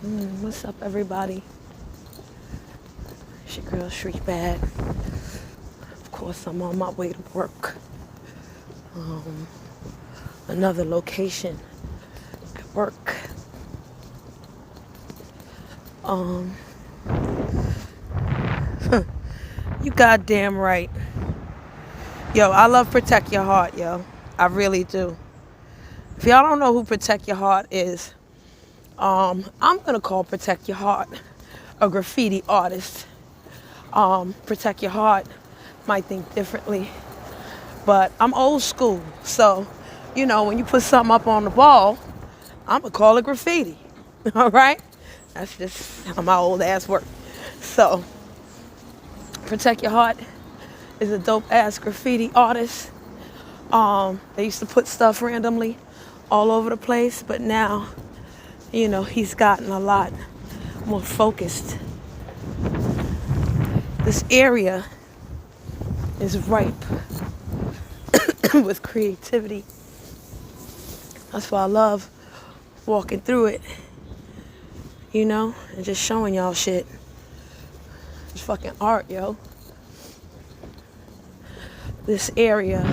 What's up, everybody? It's your girl, Shriek Bag. Of course, I'm on my way to work. Another location at work. You goddamn right. Yo, I love Protect Your Heart, yo. I really do. If y'all don't know who Protect Your Heart is, I'm gonna call Protect Your Heart a graffiti artist. Protect Your Heart might think differently, but I'm old school. So, when you put something up on the wall, I'm gonna call it graffiti. All right? That's just how my old ass work. So, Protect Your Heart is a dope ass graffiti artist. They used to put stuff randomly all over the place, but now, he's gotten a lot more focused. This area is ripe with creativity. That's why I love walking through it, and just showing y'all shit. It's fucking art, yo. This area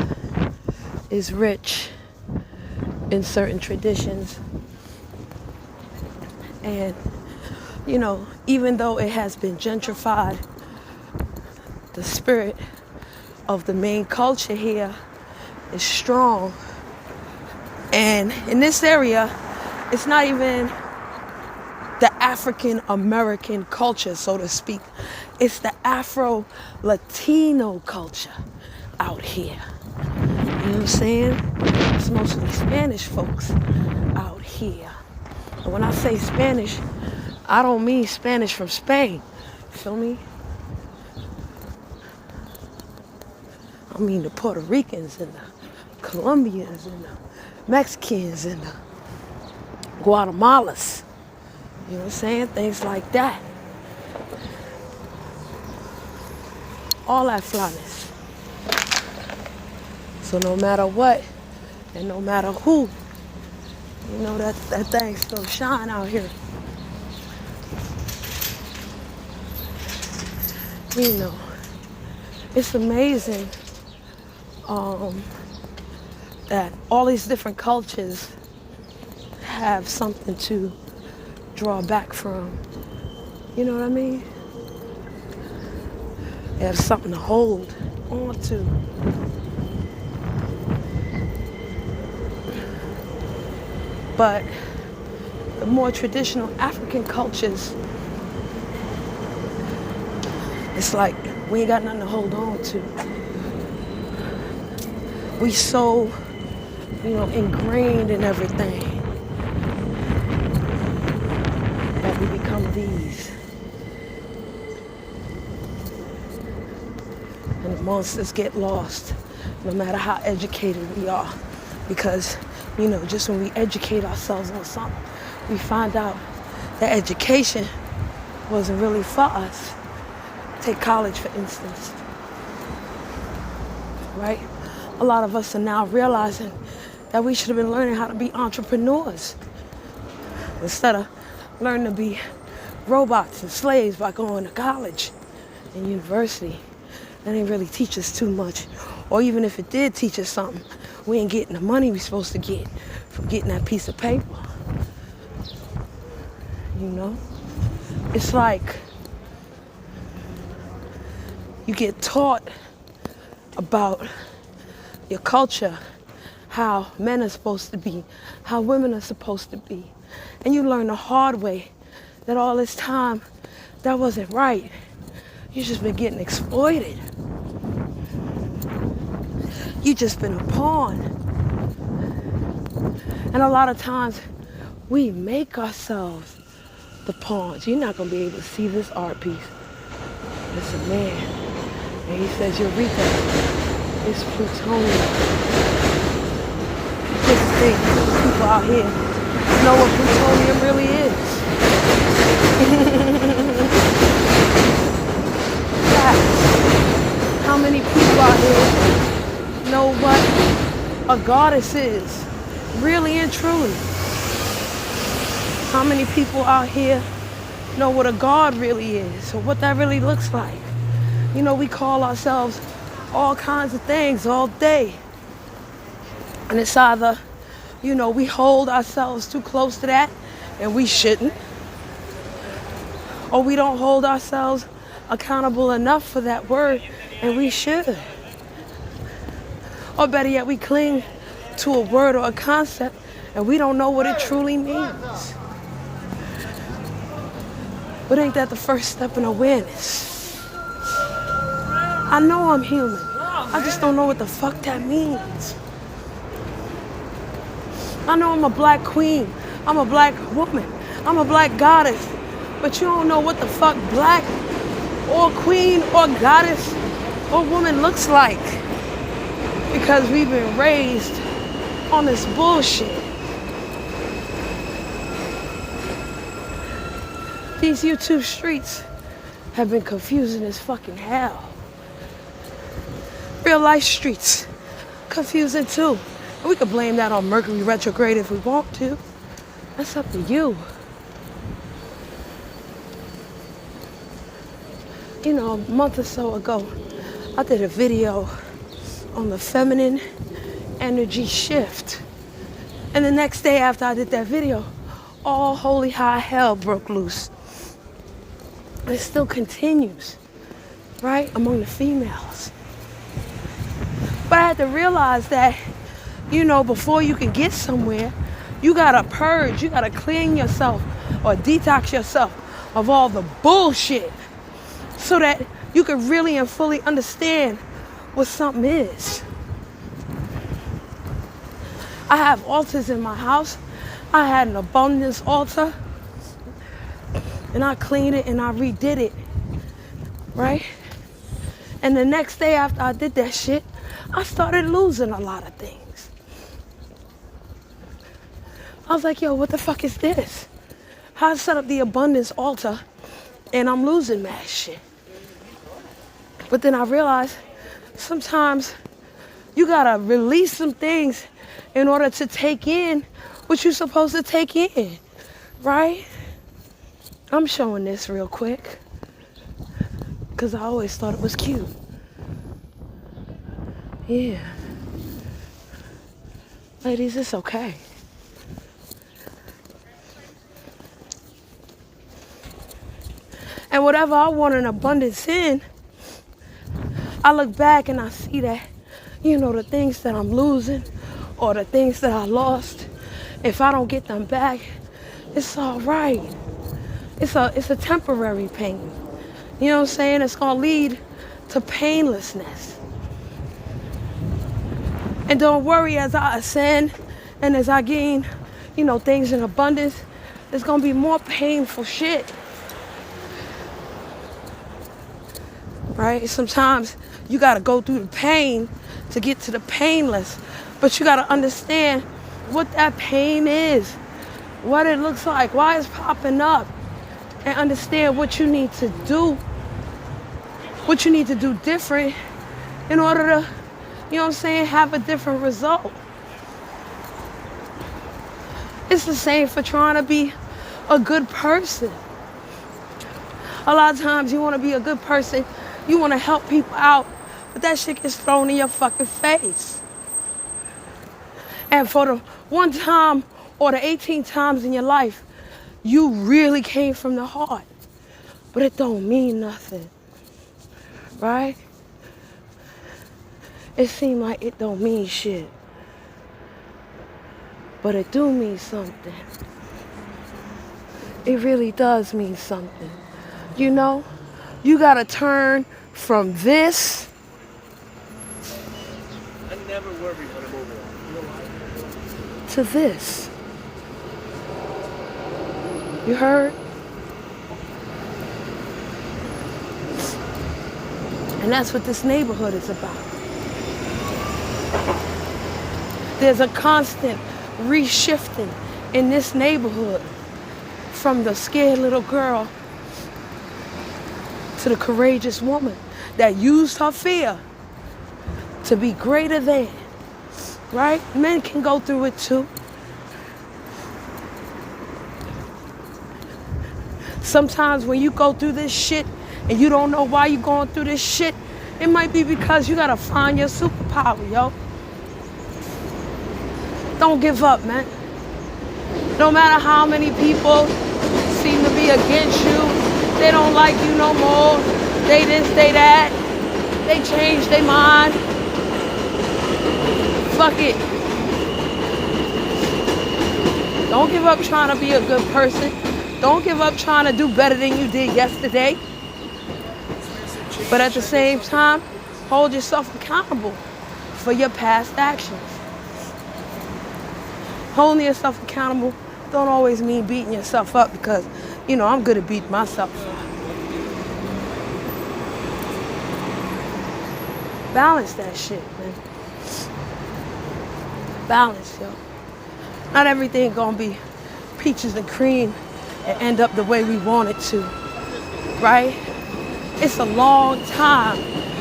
is rich in certain traditions. And, even though it has been gentrified, the spirit of the main culture here is strong. And in this area, it's not even the African American culture, so to speak. It's the Afro-Latino culture out here. You know what I'm saying? It's mostly Spanish folks out here. And when I say Spanish, I don't mean Spanish from Spain. Feel me? I mean the Puerto Ricans and the Colombians and the Mexicans and the Guatemalans. You know what I'm saying? Things like that. All that flyness. So no matter what and no matter who, that thing still shine out here. It's amazing that all these different cultures have something to draw back from. You know what I mean? They have something to hold on to. But the more traditional African cultures, it's like we ain't got nothing to hold on to. We so, ingrained in everything that we become these. And the monsters get lost, no matter how educated we are. Because, just when we educate ourselves on something, we find out that education wasn't really for us. Take college, for instance. Right? A lot of us are now realizing that we should have been learning how to be entrepreneurs instead of learning to be robots and slaves by going to college and university. That didn't really teach us too much. Or even if it did teach us something, we ain't getting the money we supposed to get from getting that piece of paper. It's like you get taught about your culture, how men are supposed to be, how women are supposed to be. And you learn the hard way that all this time, that wasn't right. You just been getting exploited. You just been a pawn. And a lot of times, we make ourselves the pawns. You're not gonna be able to see this art piece. It's a man. And he says, Eureka, it's plutonium. Just think, people out here know what plutonium really is. Facts. How many people out here know what a goddess is? Really and truly. How many people out here know what a God really is or what that really looks like? You know, we call ourselves all kinds of things all day. And it's either, you know, we hold ourselves too close to that and we shouldn't, or we don't hold ourselves accountable enough for that word and we should. Or better yet, we cling to a word or a concept and we don't know what it truly means. But ain't that the first step in awareness? I know I'm human. I just don't know what the fuck that means. I know I'm a black queen. I'm a black woman. I'm a black goddess. But you don't know what the fuck black or queen or goddess or woman looks like. Because we've been raised on this bullshit. These YouTube streets have been confusing as fucking hell. Real life streets, confusing too. And we could blame that on Mercury retrograde if we want to. That's up to you. You know, a month or so ago, I did a video on the feminine energy shift. And the next day after I did that video, all holy high hell broke loose. It still continues, right, among the females. But I had to realize that, you know, before you can get somewhere, you gotta purge, you gotta clean yourself or detox yourself of all the bullshit so that you can really and fully understand what something is. I have altars in my house. I had an abundance altar and I cleaned it and I redid it, right? And the next day after I did that shit, I started losing a lot of things. I was like, yo, what the fuck is this? How I set up the abundance altar and I'm losing mad shit. But then I realized sometimes you gotta release some things in order to take in what you're supposed to take in, right? I'm showing this real quick because I always thought it was cute. Yeah. Ladies, it's okay. And whatever I want an abundance in, I look back and I see that, you know, the things that I'm losing or the things that I lost, if I don't get them back, it's all right. It's a temporary pain. You know what I'm saying? It's gonna lead to painlessness. And don't worry, as I ascend and as I gain, you know, things in abundance, there's gonna be more painful shit. Right? Sometimes you gotta go through the pain to get to the painless. But you gotta understand what that pain is, what it looks like, why it's popping up, and understand what you need to do different in order to, you know what I'm saying, have a different result. It's the same for trying to be a good person. A lot of times you want to be a good person, you want to help people out, but that shit gets thrown in your fucking face. And for the one time or the 18 times in your life, you really came from the heart. But it don't mean nothing, right? It seems like it don't mean shit. But it do mean something. It really does mean something. You know, you gotta turn from this. I never worry when I'm over. To this. You heard? And that's what this neighborhood is about. There's a constant reshifting in this neighborhood from the scared little girl to the courageous woman that used her fear to be greater than, right? Men can go through it too. Sometimes when you go through this shit and you don't know why you're going through this shit, it might be because you gotta find your superpower, yo. Don't give up, man. No matter how many people seem to be against you, they don't like you no more, they this, they that, they change their mind. Fuck it. Don't give up trying to be a good person. Don't give up trying to do better than you did yesterday. But at the same time, hold yourself accountable for your past actions. Holding yourself accountable don't always mean beating yourself up because, you know, I'm good at beating myself up. Balance that shit, man. Balance, yo. Not everything gonna be peaches and cream and end up the way we want it to, right? It's a long time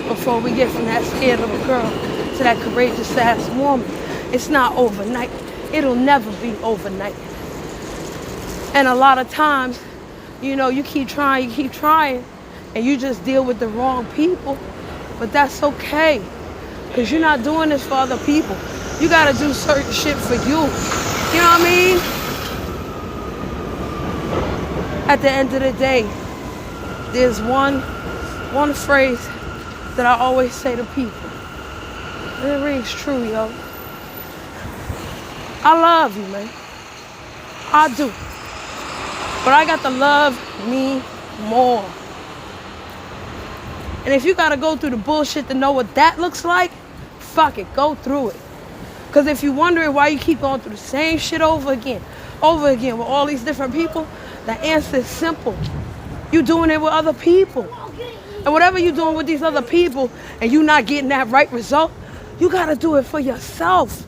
before we get from that scared little girl to that courageous ass woman. It's not overnight. It'll never be overnight. And a lot of times, you know, you keep trying, and you just deal with the wrong people. But that's okay, because you're not doing this for other people. You gotta do certain shit for you. You know what I mean? At the end of the day, there's one phrase that I always say to people. And it rings true, yo. I love you, man. I do. But I got to love me more. And if you gotta go through the bullshit to know what that looks like, fuck it, go through it. Because if you're wondering why you keep going through the same shit over again with all these different people, the answer is simple. You're doing it with other people. And whatever you're doing with these other people and you're not getting that right result, you gotta do it for yourself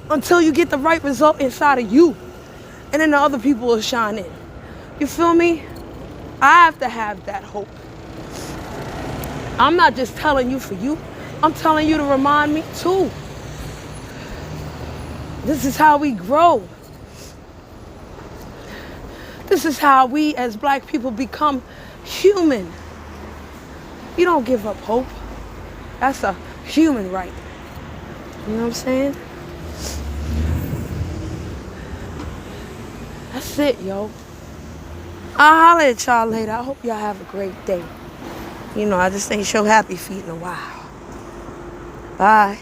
until you get the right result inside of you. And then the other people will shine in. You feel me? I have to have that hope. I'm not just telling you for you. I'm telling you to remind me too. This is how we grow. This is how we as black people become human. You don't give up hope. That's a human right. You know what I'm saying? That's it, yo. I'll holler at y'all later. I hope y'all have a great day. You know, I just ain't show happy feet in a while. Bye.